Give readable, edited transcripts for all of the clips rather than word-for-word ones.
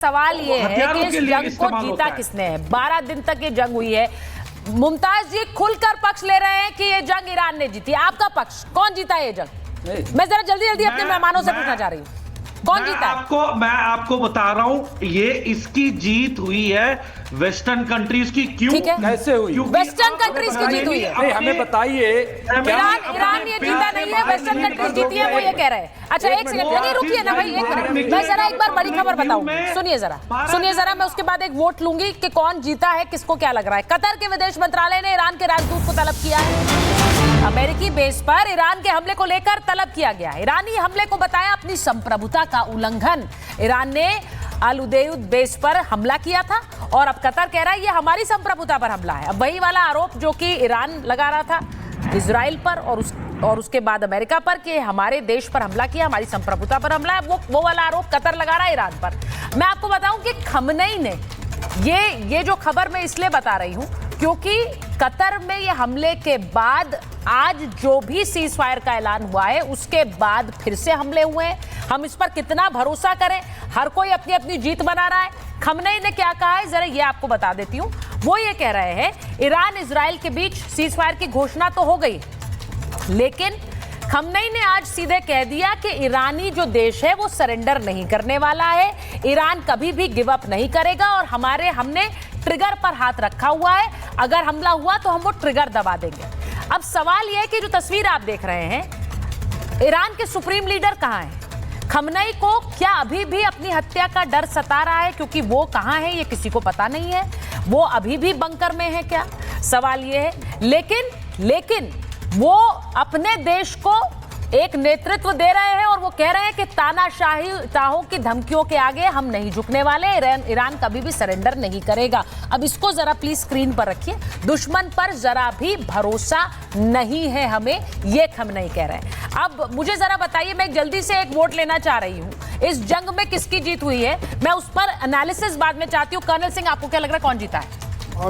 सवाल ये है कि इस जंग को जीता किसने है। 12 दिन तक ये जंग हुई है। मुमताज जी खुलकर पक्ष ले रहे हैं कि ये जंग ईरान ने जीती। आपका पक्ष, कौन जीता है ये जंग? मैं जरा जल्दी जल्दी अपने मेहमानों से पूछना चाह रही हूँ, कौन जीता? मैं आपको बता रहा हूं, ये इसकी जीत हुई है वेस्टर्न कंट्रीज की। क्यों, कैसे हुई? वेस्टर्न कंट्रीज की जीत हुई है। नहीं, हमें बताइए। ईरान ये जीता नहीं है, वेस्टर्न कंट्रीज जीती है, वो ये कह रहे हैं। अच्छा एक सेकंड रुकिए ना भाई, 1 मिनट। मैं जरा एक बार बड़ी खबर बताऊं, सुनिए जरा। मैं उसके बाद एक वोट लूंगी कि कौन जीता है, किसको क्या लग रहा है। कतर के विदेश मंत्रालय ने ईरान के राजदूत को तलब किया है। अमेरिकी बेस पर ईरान के हमले को लेकर तलब किया गया। ईरानी हमले को बताया अपनी संप्रभुता का उल्लंघन। ईरान ने अल उदेद बेस पर हमला किया था और अब कतर कह रहा है ये हमारी संप्रभुता पर हमला है। अब वही वाला आरोप जो कि ईरान लगा रहा था इजराइल पर और उसके बाद अमेरिका पर कि हमारे देश पर हमला किया, हमारी संप्रभुता पर हमला है, वो वाला आरोप कतर लगा रहा है ईरान पर। मैं आपको बताऊं कि खमनेई ने ये जो खबर मैं इसलिए बता रही हूं क्योंकि कतर में ये हमले के बाद आज जो भी सीज फायर का ऐलान हुआ है उसके बाद फिर से हमले हुए हैं। हम इस पर कितना भरोसा करें? हर कोई अपनी अपनी जीत बना रहा है। खमनेई ने क्या कहा है जरा ये आपको बता देती हूं। वो ये कह रहे हैं ईरान इजराइल के बीच सीज फायर की घोषणा तो हो गई, लेकिन खमनेई ने आज सीधे कह दिया कि ईरानी जो देश है वो सरेंडर नहीं करने वाला है। ईरान कभी भी गिव अप नहीं करेगा और हमने ट्रिगर पर हाथ रखा हुआ है। अगर हमला हुआ तो हम वो ट्रिगर दबा देंगे। अब सवाल यह है कि जो तस्वीर आप देख रहे हैं, ईरान के सुप्रीम लीडर कहां हैं? खमनेई को क्या अभी भी अपनी हत्या का डर सता रहा है क्योंकि वो कहां है ये किसी को पता नहीं है? वो अभी भी बंकर में है क्या? सवाल ये है। लेकिन वो अपने देश को एक नेतृत्व दे रहे हैं और वो कह रहे हैं कि तानाशाहों की धमकियों के आगे हम नहीं झुकने वाले। ईरान कभी भी सरेंडर नहीं करेगा। अब इसको जरा प्लीज स्क्रीन पर रखिए। दुश्मन पर जरा भी भरोसा नहीं है हमें, ये खमनेई कह रहे हैं। अब मुझे जरा बताइए, मैं जल्दी से एक वोट लेना चाह रही हूँ। इस जंग में किसकी जीत हुई है, मैं उस पर एनालिसिस बाद में चाहती हूँ। कर्नल सिंह, आपको क्या लग रहा है, कौन जीता है?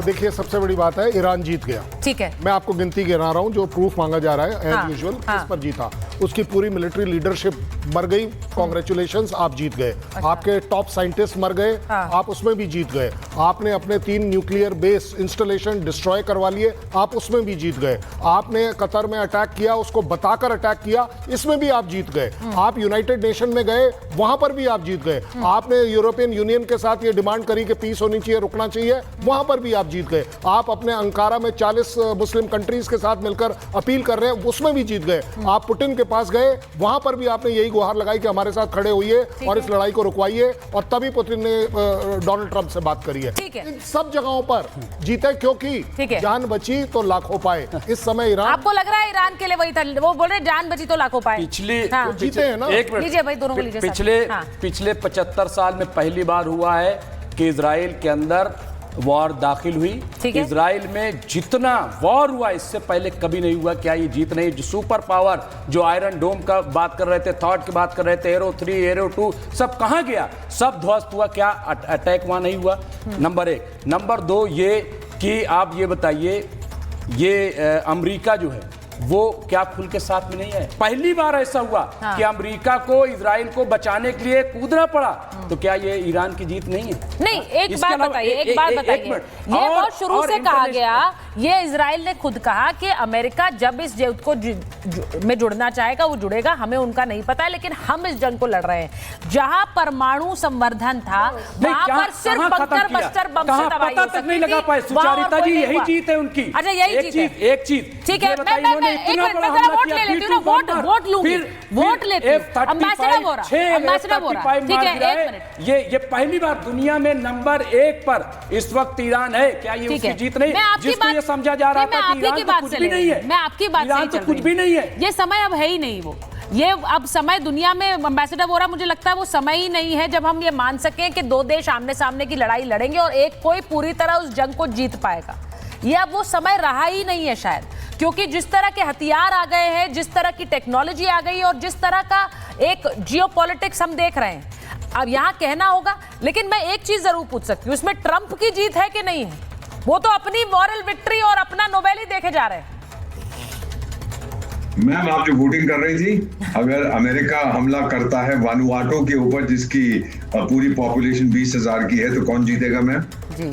देखिए, सबसे बड़ी बात है ईरान जीत गया। ठीक है, मैं आपको गिनती गिना रहा हूं जो प्रूफ मांगा जा रहा है एज यूजुअल। इस पर जीता, उसकी पूरी मिलिट्री लीडरशिप मर गई, कांग्रेचुलेशंस, आप जीत गए। अच्छा। आपके टॉप साइंटिस्ट मर गए, आप उसमें भी जीत गए। आपने अपने 3 न्यूक्लियर बेस इंस्टॉलेशन डिस्ट्रॉय करवा लिए, आप उसमें भी जीत गए। आपने कतर में अटैक किया, उसको बताकर अटैक किया, इसमें भी आप जीत गए। आप यूनाइटेड नेशन में गए, वहां पर भी आप जीत गए। आपने यूरोपियन यूनियन के साथ ये डिमांड करी कि पीस होनी चाहिए, रुकना चाहिए, वहां पर भी आप जीत गए। आप अपने अंकारा में 40 मुस्लिम कंट्रीज के साथ मिलकर अपील कर रहे हैं, उसमें भी जीत गए। आप पुतिन के पास गए, वहां पर भी आपने यही गुहार लगाई कि हमारे साथ खड़े होइए और इस लड़ाई को रुकवाइए, और तभी पुतिन ने डोनाल्ड ट्रंप से बात करी है। इन सब जगहों पर जीते क्योंकि जान बची तो लाखों पाए। इस समय ईरान, आपको लग रहा है ईरान के लिए वही था, वो बोल रहे जान बची तो लाखों पाए। जीते हैं ना। लीजिए भाई, दोनों को लीजिए। पिछले 75 साल में पहली बार हुआ है कि इजराइल के अंदर वॉर दाखिल हुई। इजराइल में जितना वॉर हुआ इससे पहले कभी नहीं हुआ। क्या ये जीत नहीं? जो सुपर पावर, जो आयरन डोम का बात कर रहे थे, थॉट की बात कर रहे थे, एरो 3 एरो 2 सब कहां गया? सब ध्वस्त हुआ। क्या अटैक वहां नहीं हुआ? नंबर 1। नंबर 2 ये कि आप ये बताइए, ये अमेरिका जो है वो क्या खुल के साथ में नहीं है? पहली बार ऐसा हुआ कि अमेरिका को इजराइल को बचाने के लिए कूदना पड़ा। तो क्या ये ईरान की जीत नहीं है? नहीं, एक बात बताइए। ये बहुत शुरू से कहा गया, ये इजराइल ने खुद कहा कि अमेरिका जब इस युद्ध को में जुड़ना चाहेगा वो जुड़ेगा, हमें उनका नहीं पता है, लेकिन हम इस जंग को लड़ रहे हैं। जहाँ परमाणु संवर्धन था वहां पर सिर्फ बंकर बस्टर बम से दवाई हो सकती थी। नहीं लगा पाए। सुचारिता जी, यही जीत है उनकी। अच्छा, यही चीज, एक चीज। ठीक है, मैं वोट ले लेती हूँ ना, वोट लूंगी, वोट लेती हूँ। एम्बेसडर बोल रहा, ठीक है, 1 मिनट। ये पहली बार दुनिया में नंबर 1 पर इस वक्त ईरान है। क्या ये उसकी जीत नहीं? जिसको ये समझा जा रहा था कि ईरान तो कुछ भी नहीं है। मैं आपकी बात ईरान तो कुछ भी नहीं है। ये समय अब है ही नहीं। वो ये अब समय दुनिया में, एम्बेसडर बोरा, मुझे लगता है वो समय ही नहीं है जब हम ये मान सकें कि 2 देश आमने सामने की लड़ाई लड़ेंगे और एक कोई पूरी तरह उस जंग को जीत पाएगा। ये अब वो समय रहा ही नहीं है शायद, क्योंकि जिस तरह के हथियार आ गए हैं, जिस तरह की टेक्नोलॉजी आ गई और जिस तरह का एक जियोपॉलिटिक्स हम देख रहे हैं, अब यहाँ कहना होगा। लेकिन मैं एक चीज जरूर पूछ सकती हूँ, इसमें ट्रंप की जीत है कि नहीं है? वो तो अपनी मॉरल विक्ट्री और अपना नोबेल ही देखे जा रहे हैं। मैम, आप जो वोटिंग कर रही थी, अगर अमेरिका हमला करता है वानुआटो के ऊपर जिसकी और पूरी पॉपुलेशन 20,000 की है, तो कौन जीतेगा मैम?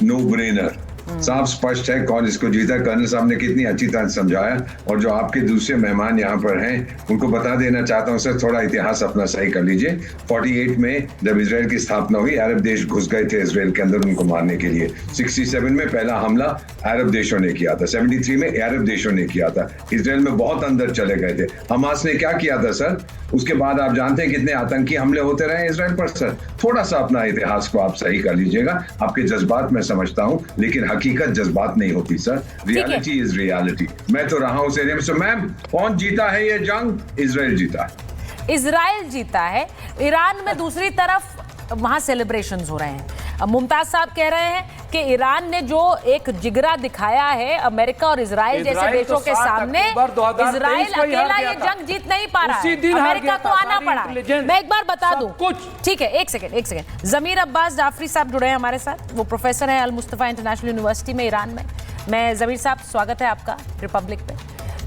नो ब्रेनर, साफ स्पष्ट है कौन इसको जीता। कर्नल साहब ने कितनी अच्छी तरह समझाया, और जो आपके दूसरे मेहमान यहाँ पर हैं उनको बता देना चाहता हूँ सर, थोड़ा इतिहास अपना सही कर लीजिए। 48 में जब इसराइल की स्थापना हुई, अरब देश घुस गए थे इसराइल के अंदर उनको मारने के लिए। 67 में पहला हमला अरब देशों ने किया था, 73 में अरब देशों ने किया था, इसराइल में बहुत अंदर चले गए थे। हमास ने क्या किया था सर? उसके बाद आप जानते हैं कितने आतंकी हमले होते रहे इसराइल पर सर। थोड़ा सा अपना इतिहास को आप सही कर लीजिएगा। आपके जज्बात मैं समझता हूँ, लेकिन हकीकत जज्बात नहीं होती सर। Reality is reality. मैं तो रहा हूँ उस एरिया में। सो मैम, कौन जीता है ये जंग? इसराइल जीता है। इसराइल जीता है। ईरान में दूसरी तरफ वहां सेलिब्रेशंस हो रहे हैं। मुमताज साहब कह रहे हैं कि ईरान ने जो एक जिगरा दिखाया है अमेरिका और इजराइल जैसे देशों के सामने, इजराइल अकेला ये जंग जीत नहीं पा रहा है, अमेरिका को आना पड़ा है। मैं एक बार बता दूं, ठीक है, एक सेकंड। जमीर अब्बास जाफरी साहब जुड़े हैं हमारे साथ, वो प्रोफेसर हैं अल मुस्तफा इंटरनेशनल यूनिवर्सिटी में ईरान में। मैं जमीर साहब, स्वागत है आपका रिपब्लिक पे।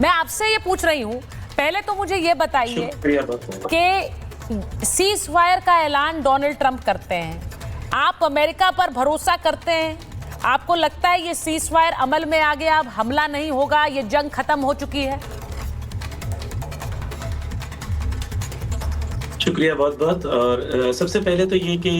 मैं आपसे ये पूछ रही हूँ, पहले तो मुझे ये बताइए कि सीज फायर का ऐलान डोनाल्ड ट्रंप करते हैं, आप अमेरिका पर भरोसा करते हैं? आपको लगता है ये सीज फायर अमल में आ गया, अब हमला नहीं होगा, ये जंग खत्म हो चुकी है? शुक्रिया बहुत बहुत। और सबसे पहले तो ये कि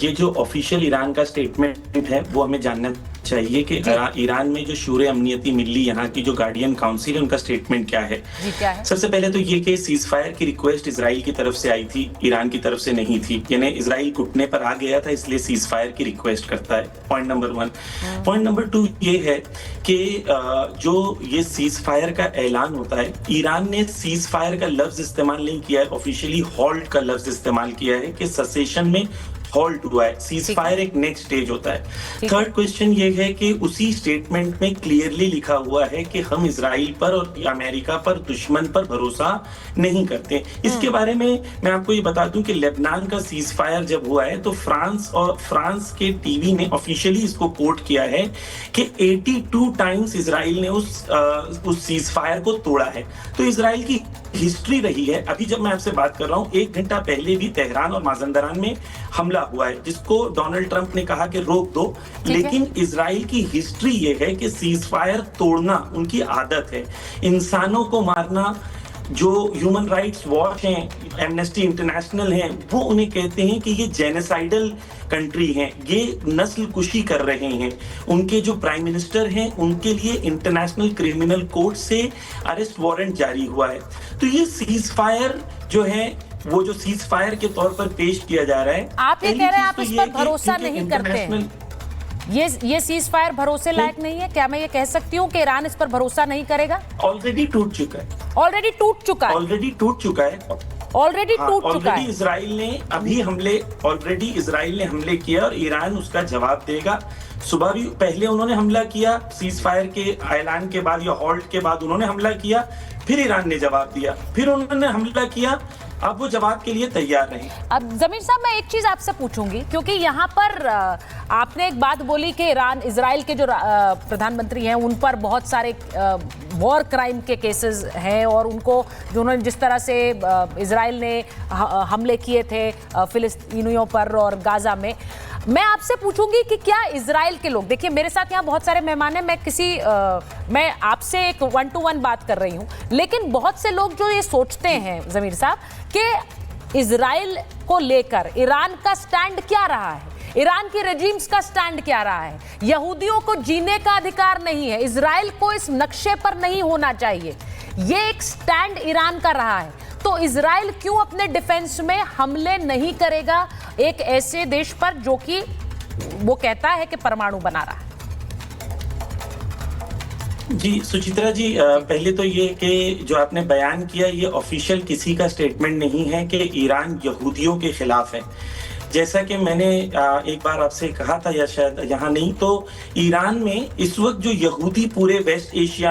ये जो ऑफिशियल ईरान का स्टेटमेंट है वो हमें जानना चाहिए कि ईरान में जो शूरे अमनियती मिली, यहाँ की जो गार्डियन काउंसिल है, उनका स्टेटमेंट क्या है? क्या है? सबसे पहले तो ये कि सीज फायर की रिक्वेस्ट इजराइल की तरफ से आई थी, ईरान की तरफ से नहीं थी। यानी इजराइल घुटने पर आ गया था, इसलिए सीज फायर की रिक्वेस्ट करता है। Point number 1। पॉइंट नंबर 2 ये है कि जो ये सीज फायर का ऐलान होता है, ईरान ने सीज फायर का लफ्ज इस्तेमाल नहीं किया है, ऑफिशियली हॉल्ट का लफ्ज इस्तेमाल किया है कि सेसेशन में हॉल्ट हुआ है। सीज फायर एक नेक्स्ट स्टेज होता है। थर्ड क्वेश्चन ये है कि उसी स्टेटमेंट में क्लियरली लिखा हुआ है कि हम इजराइल पर और अमेरिका पर, दुश्मन पर भरोसा नहीं करते। इसके बारे में मैं आपको ये बता दूं कि लेबनान का सीज फायर जब हुआ है तो फ्रांस के टीवी ने ऑफिशियली इसको कोट किया है कि 82 टाइम्स इजराइल ने उस सीज फायर को तोड़ा है। तो इजराइल की हिस्ट्री रही है। अभी जब मैं आपसे बात कर रहा हूँ, 1 घंटा पहले भी तेहरान और माजंदरान में हमला हुआ है, जिसको डोनाल्ड ट्रंप ने कहा कि रोक दो। लेकिन इजराइल की हिस्ट्री ये है कि सीज फायर तोड़ना उनकी आदत है। इंसानों को मारना, जो ह्यूमन राइट्स वॉच हैं, एमनेस्टी इंटरनेशनल हैं, वो उन्हें कहते हैं कि ये जेनोसाइडल कंट्री हैं, ये नस्ल कुशी कर रहे हैं। उनके जो प्राइम मिनिस्टर हैं, उनके लिए इंटरनेशनल क्रिमिनल कोर्ट से अरेस्ट वारंट जारी हुआ है। तो ये सीज फायर जो है, वो जो सीज फायर के तौर पर पेश किया जा रहा है, आप ये कह रहे हैं आप इस पर भरोसा नहीं करते हैं? ये सीज फायर भरोसे लायक नहीं है? क्या मैं ये कह सकती हूँ कि ईरान इस पर भरोसा नहीं करेगा? ऑलरेडी टूट चुका है। ऑलरेडी टूट चुका है। ऑलरेडी टूट चुका है। ऑलरेडी इजराइल ने हमले किया और ईरान उसका जवाब देगा। सुबह भी पहले उन्होंने हमला किया, सीज फायर के ऐलान के बाद या हॉल्ट के बाद उन्होंने हमला किया, फिर ईरान ने जवाब दिया, फिर उन्होंने हमला किया। अब वो जवाब के लिए तैयार नहीं। अब जमीर साहब, मैं एक चीज आपसे पूछूंगी, क्योंकि यहाँ पर आपने एक बात बोली कि इजराइल के जो प्रधानमंत्री हैं उन पर बहुत सारे वॉर क्राइम के केसेस हैं, और उनको जो उन्होंने जिस तरह से इजराइल ने हमले किए थे फिलिस्तीनियों पर और गाजा में, मैं आपसे पूछूंगी कि क्या इजराइल के लोग, देखिए मेरे साथ यहाँ बहुत सारे मेहमान हैं, मैं आपसे एक 1-to-1 बात कर रही हूँ, लेकिन बहुत से लोग जो ये सोचते हैं जमीर साहब कि इजराइल को लेकर ईरान का स्टैंड क्या रहा है, ईरान की रेजिम्स का स्टैंड क्या रहा है। यहूदियों को जीने का अधिकार नहीं है, इजराइल को इस नक्शे पर नहीं होना चाहिए, ये एक स्टैंड ईरान का रहा है। तो इजराइल क्यों अपने डिफेंस में हमले नहीं करेगा एक ऐसे देश पर जो कि वो कहता है कि परमाणु बना रहा है? जी सुचित्रा जी, पहले तो ये कि जो आपने बयान किया, ये ऑफिशियल किसी का स्टेटमेंट नहीं है कि ईरान यहूदियों के खिलाफ है। जैसा कि मैंने एक बार आपसे कहा था, या शायद यहाँ नहीं, तो ईरान में इस वक्त जो यहूदी पूरे वेस्ट एशिया